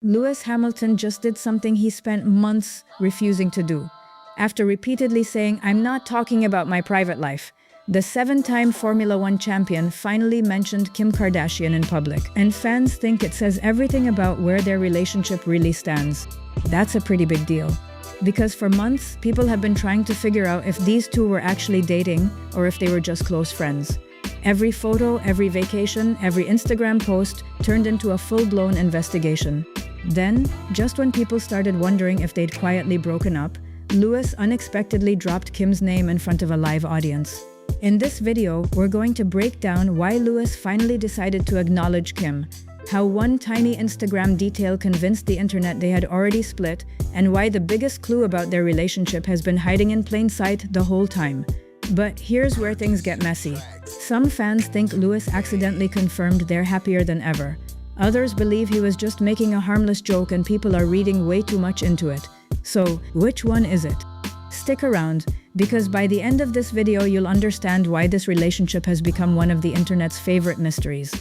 Lewis Hamilton just did something he spent months refusing to do. After repeatedly saying, "I'm not talking about my private life," the seven-time Formula One champion finally mentioned Kim Kardashian in public, and fans think it says everything about where their relationship really stands. That's a pretty big deal. Because for months, people have been trying to figure out if these two were actually dating or if they were just close friends. Every photo, every vacation, every Instagram post turned into a full-blown investigation. Then, just when people started wondering if they'd quietly broken up, Lewis unexpectedly dropped Kim's name in front of a live audience. In this video, we're going to break down why Lewis finally decided to acknowledge Kim, how one tiny Instagram detail convinced the internet they had already split, and why the biggest clue about their relationship has been hiding in plain sight the whole time. But here's where things get messy. Some fans think Lewis accidentally confirmed they're happier than ever. Others believe he was just making a harmless joke and people are reading way too much into it. So, which one is it? Stick around, because by the end of this video you'll understand why this relationship has become one of the internet's favorite mysteries.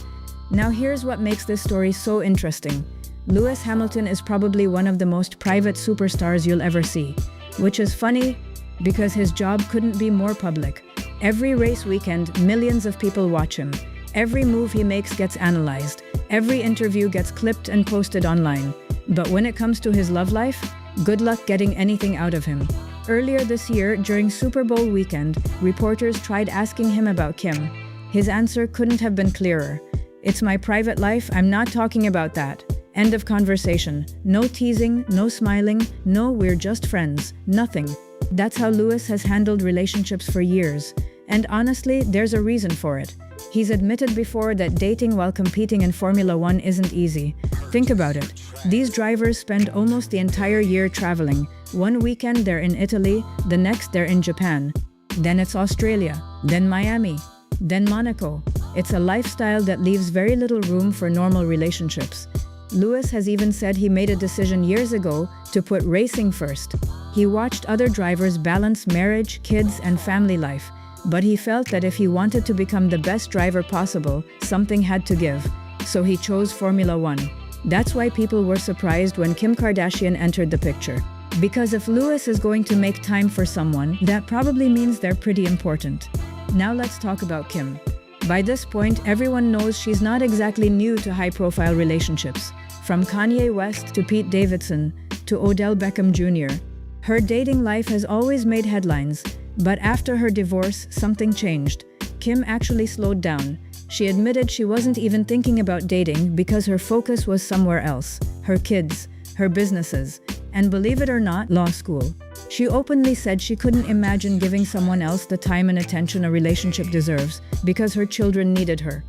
Now here's what makes this story so interesting. Lewis Hamilton is probably one of the most private superstars you'll ever see. Which is funny, because his job couldn't be more public. Every race weekend, millions of people watch him. Every move he makes gets analyzed. Every interview gets clipped and posted online. But when it comes to his love life, good luck getting anything out of him. Earlier this year, during Super Bowl weekend, reporters tried asking him about Kim. His answer couldn't have been clearer. "It's my private life, I'm not talking about that." End of conversation. No teasing, no smiling, no "we're just friends," nothing. That's how Lewis has handled relationships for years. And honestly, there's a reason for it. He's admitted before that dating while competing in Formula One isn't easy. Think about it. These drivers spend almost the entire year traveling. One weekend they're in Italy, the next they're in Japan. Then it's Australia, then Miami, then Monaco. It's a lifestyle that leaves very little room for normal relationships. Lewis has even said he made a decision years ago to put racing first. He watched other drivers balance marriage, kids, and family life. But he felt that if he wanted to become the best driver possible, something had to give. So he chose Formula One. That's why people were surprised when Kim Kardashian entered the picture. Because if Lewis is going to make time for someone, that probably means they're pretty important. Now let's talk about Kim. By this point, everyone knows she's not exactly new to high-profile relationships. From Kanye West to Pete Davidson to Odell Beckham Jr. Her dating life has always made headlines. But after her divorce, something changed. Kim actually slowed down. She admitted she wasn't even thinking about dating because her focus was somewhere else. Her kids, her businesses, and believe it or not, law school. She openly said she couldn't imagine giving someone else the time and attention a relationship deserves because her children needed her.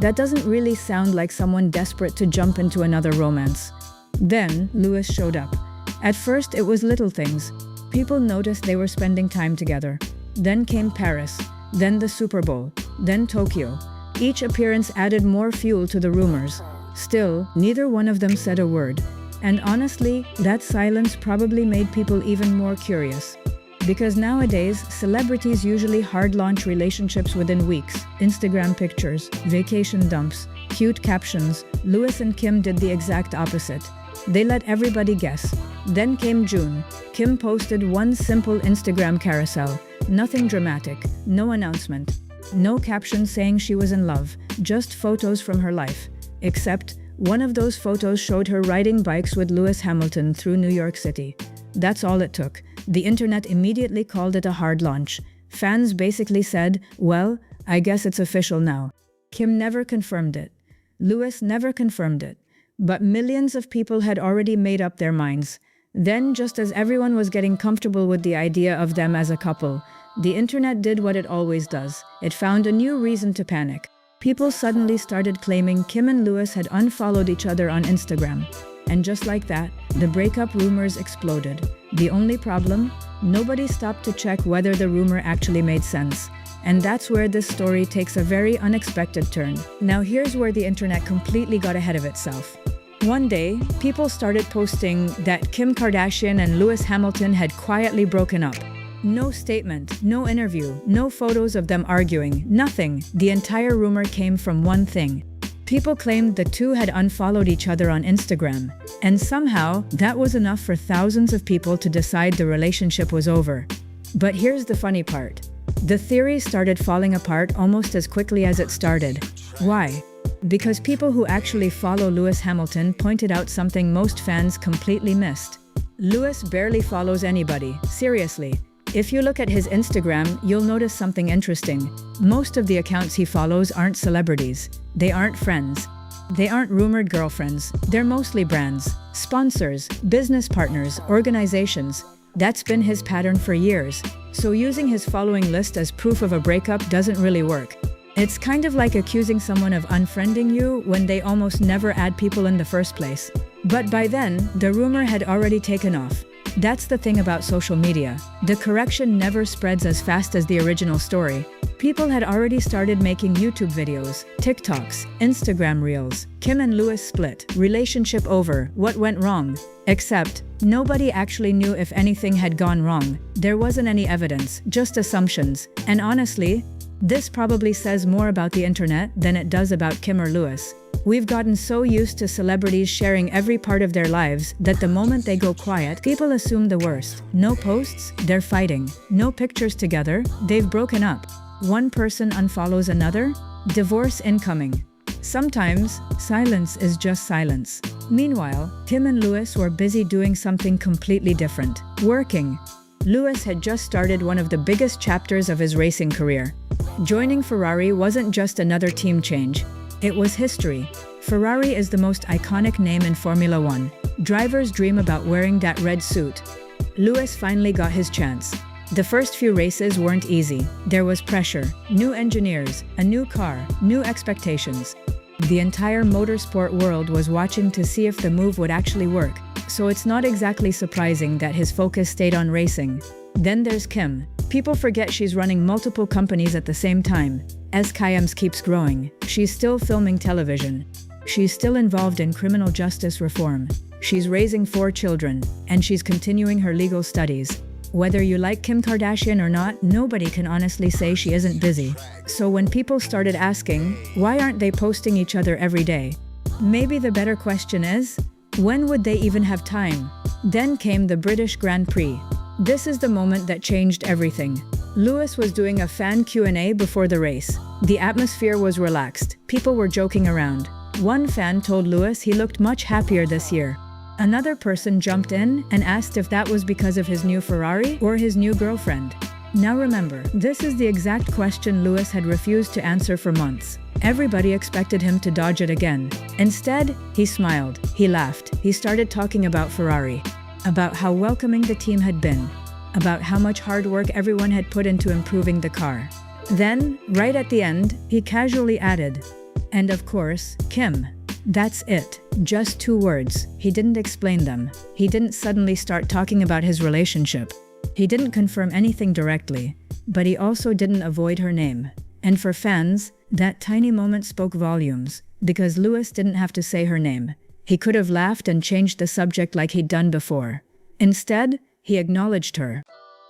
That doesn't really sound like someone desperate to jump into another romance. Then, Lewis showed up. At first, it was little things. People noticed they were spending time together. Then came Paris, then the Super Bowl, then Tokyo. Each appearance added more fuel to the rumors. Still, neither one of them said a word. And honestly, that silence probably made people even more curious. Because nowadays, celebrities usually hard-launch relationships within weeks. Instagram pictures, vacation dumps, cute captions. Lewis and Kim did the exact opposite. They let everybody guess. Then came June. Kim posted one simple Instagram carousel. Nothing dramatic, no announcement, no caption saying she was in love, just photos from her life. Except, one of those photos showed her riding bikes with Lewis Hamilton through New York City. That's all it took. The internet immediately called it a hard launch. Fans basically said, "Well, I guess it's official now." Kim never confirmed it. Lewis never confirmed it. But millions of people had already made up their minds. Then, just as everyone was getting comfortable with the idea of them as a couple, the internet did what it always does. It found a new reason to panic. People suddenly started claiming Kim and Lewis had unfollowed each other on Instagram. And just like that, the breakup rumors exploded. The only problem? Nobody stopped to check whether the rumor actually made sense. And that's where this story takes a very unexpected turn. Now here's where the internet completely got ahead of itself. One day, people started posting that Kim Kardashian and Lewis Hamilton had quietly broken up. No statement, no interview, no photos of them arguing, nothing. The entire rumor came from one thing. People claimed the two had unfollowed each other on Instagram, and somehow that was enough for thousands of people to decide the relationship was over. But here's the funny part. The theory started falling apart almost as quickly as it started. Why? Because people who actually follow Lewis Hamilton pointed out something most fans completely missed. Lewis barely follows anybody, seriously. If you look at his Instagram, you'll notice something interesting. Most of the accounts he follows aren't celebrities. They aren't friends. They aren't rumored girlfriends. They're mostly brands, sponsors, business partners, organizations. That's been his pattern for years. So using his following list as proof of a breakup doesn't really work. It's kind of like accusing someone of unfriending you when they almost never add people in the first place. But by then, the rumor had already taken off. That's the thing about social media. The correction never spreads as fast as the original story. People had already started making YouTube videos, TikToks, Instagram reels. Kim and Lewis split, relationship over, what went wrong? Except, nobody actually knew if anything had gone wrong. There wasn't any evidence, just assumptions. And honestly, this probably says more about the internet than it does about Kim or Lewis. We've gotten so used to celebrities sharing every part of their lives that the moment they go quiet, people assume the worst. No posts, they're fighting. No pictures together, they've broken up. One person unfollows another, divorce incoming. Sometimes, silence is just silence. Meanwhile, Kim and Lewis were busy doing something completely different. Working. Lewis had just started one of the biggest chapters of his racing career. Joining Ferrari wasn't just another team change. It was history. Ferrari is the most iconic name in Formula One. Drivers dream about wearing that red suit. Lewis finally got his chance. The first few races weren't easy. There was pressure, new engineers, a new car, new expectations. The entire motorsport world was watching to see if the move would actually work. So it's not exactly surprising that his focus stayed on racing. Then there's Kim. People forget she's running multiple companies at the same time. As Kayams keeps growing, she's still filming television. She's still involved in criminal justice reform. She's raising 4 children, and she's continuing her legal studies. Whether you like Kim Kardashian or not, nobody can honestly say she isn't busy. So when people started asking, why aren't they posting each other every day? Maybe the better question is, when would they even have time? Then came the British Grand Prix. This is the moment that changed everything. Lewis was doing a fan Q&A before the race. The atmosphere was relaxed. People were joking around. One fan told Lewis he looked much happier this year. Another person jumped in and asked if that was because of his new Ferrari or his new girlfriend. Now remember, this is the exact question Lewis had refused to answer for months. Everybody expected him to dodge it again. Instead, he smiled, he laughed, he started talking about Ferrari, about how welcoming the team had been, about how much hard work everyone had put into improving the car. Then, right at the end, he casually added, and of course, Kim. That's it. Just 2 words. He didn't explain them. He didn't suddenly start talking about his relationship. He didn't confirm anything directly, but he also didn't avoid her name. And for fans, that tiny moment spoke volumes, because Lewis didn't have to say her name. He could have laughed and changed the subject like he'd done before. Instead, he acknowledged her.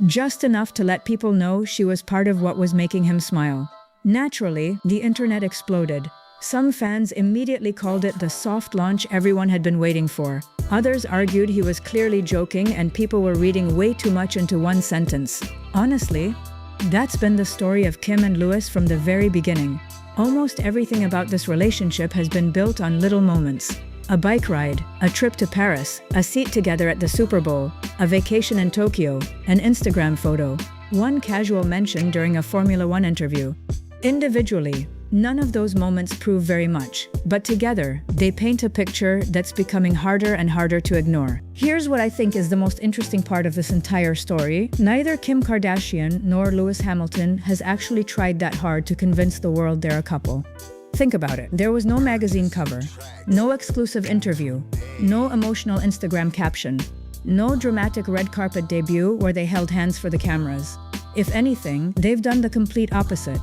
Just enough to let people know she was part of what was making him smile. Naturally, the internet exploded. Some fans immediately called it the soft launch everyone had been waiting for. Others argued he was clearly joking and people were reading way too much into one sentence. Honestly, that's been the story of Kim and Lewis from the very beginning. Almost everything about this relationship has been built on little moments. A bike ride, a trip to Paris, a seat together at the Super Bowl, a vacation in Tokyo, an Instagram photo, one casual mention during a Formula One interview. Individually, none of those moments prove very much, but together, they paint a picture that's becoming harder and harder to ignore. Here's what I think is the most interesting part of this entire story. Neither Kim Kardashian nor Lewis Hamilton has actually tried that hard to convince the world they're a couple. Think about it. There was no magazine cover, no exclusive interview, no emotional Instagram caption, no dramatic red carpet debut where they held hands for the cameras. If anything, they've done the complete opposite.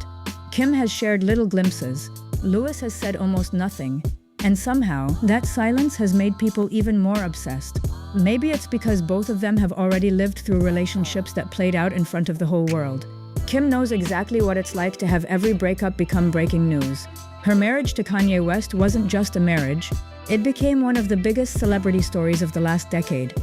Kim has shared little glimpses. Lewis has said almost nothing. And somehow, that silence has made people even more obsessed. Maybe it's because both of them have already lived through relationships that played out in front of the whole world. Kim knows exactly what it's like to have every breakup become breaking news. Her marriage to Kanye West wasn't just a marriage, it became one of the biggest celebrity stories of the last decade.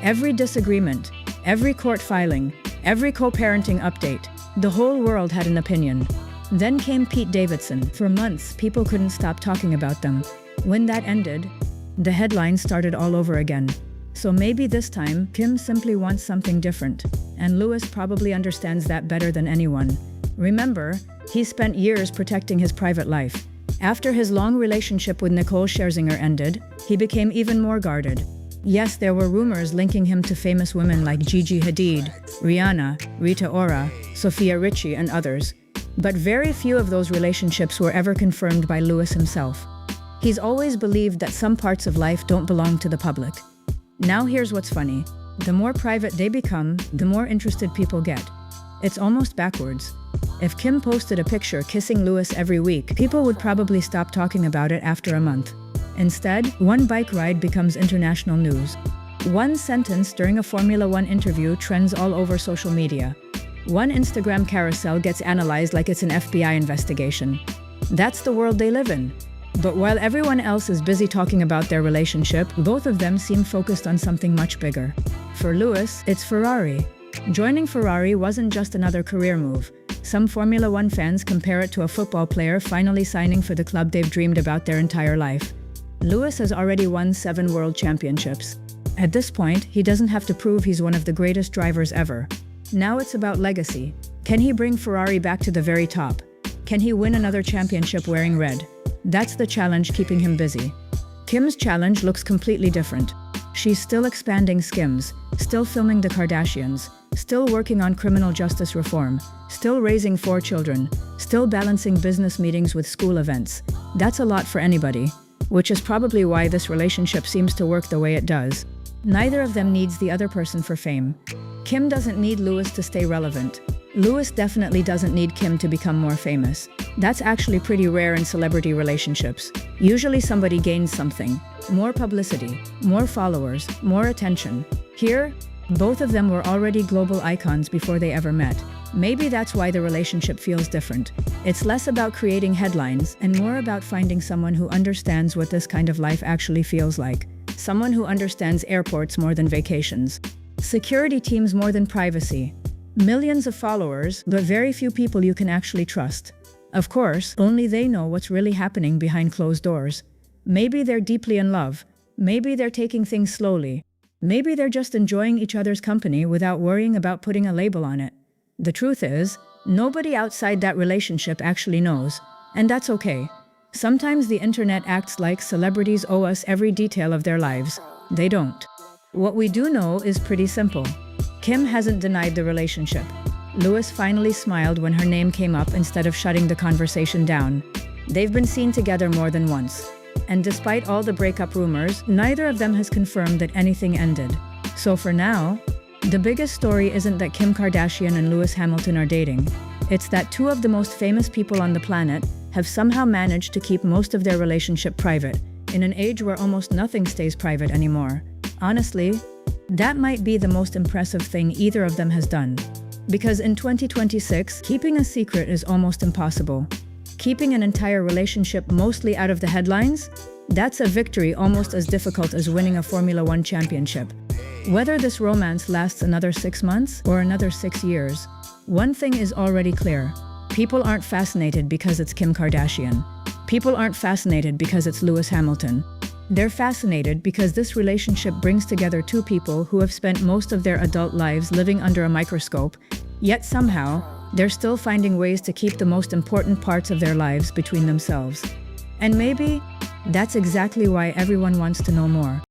Every disagreement, every court filing, every co-parenting update, the whole world had an opinion. Then came Pete Davidson. For months, people couldn't stop talking about them. When that ended, the headlines started all over again. So maybe this time, Kim simply wants something different, and Lewis probably understands that better than anyone. Remember, he spent years protecting his private life. After his long relationship with Nicole Scherzinger ended, he became even more guarded. Yes, there were rumors linking him to famous women like Gigi Hadid, Rihanna, Rita Ora, Sofia Richie, and others. But very few of those relationships were ever confirmed by Lewis himself. He's always believed that some parts of life don't belong to the public. Now here's what's funny. The more private they become, the more interested people get. It's almost backwards. If Kim posted a picture kissing Lewis every week, people would probably stop talking about it after a month. Instead, one bike ride becomes international news. One sentence during a Formula One interview trends all over social media. One Instagram carousel gets analyzed like it's an FBI investigation. That's the world they live in. But while everyone else is busy talking about their relationship, both of them seem focused on something much bigger. For Lewis, it's Ferrari. Joining Ferrari wasn't just another career move. Some Formula One fans compare it to a football player finally signing for the club they've dreamed about their entire life. Lewis has already won 7 world championships. At this point, he doesn't have to prove he's one of the greatest drivers ever. Now it's about legacy. Can he bring Ferrari back to the very top? Can he win another championship wearing red? That's the challenge keeping him busy. Kim's challenge looks completely different. She's still expanding Skims, still filming the Kardashians, still working on criminal justice reform, still raising 4 children, still balancing business meetings with school events. That's a lot for anybody, which is probably why this relationship seems to work the way it does. Neither of them needs the other person for fame. Kim doesn't need Lewis to stay relevant. Lewis definitely doesn't need Kim to become more famous. That's actually pretty rare in celebrity relationships. Usually somebody gains something. More publicity, more followers, more attention. Here, both of them were already global icons before they ever met. Maybe that's why the relationship feels different. It's less about creating headlines and more about finding someone who understands what this kind of life actually feels like. Someone who understands airports more than vacations. Security teams more than privacy. Millions of followers, but very few people you can actually trust. Of course, only they know what's really happening behind closed doors. Maybe they're deeply in love. Maybe they're taking things slowly. Maybe they're just enjoying each other's company without worrying about putting a label on it. The truth is, nobody outside that relationship actually knows, and that's okay. Sometimes the internet acts like celebrities owe us every detail of their lives. They don't. What we do know is pretty simple. Kim hasn't denied the relationship. Lewis finally smiled when her name came up instead of shutting the conversation down. They've been seen together more than once. And despite all the breakup rumors, neither of them has confirmed that anything ended. So for now, the biggest story isn't that Kim Kardashian and Lewis Hamilton are dating. It's that 2 of the most famous people on the planet have somehow managed to keep most of their relationship private, in an age where almost nothing stays private anymore. Honestly, that might be the most impressive thing either of them has done. Because in 2026, keeping a secret is almost impossible. Keeping an entire relationship mostly out of the headlines? That's a victory almost as difficult as winning a Formula One championship. Whether this romance lasts another 6 months or another 6 years, one thing is already clear. People aren't fascinated because it's Kim Kardashian. People aren't fascinated because it's Lewis Hamilton. They're fascinated because this relationship brings together 2 people who have spent most of their adult lives living under a microscope, yet somehow, they're still finding ways to keep the most important parts of their lives between themselves. And maybe that's exactly why everyone wants to know more.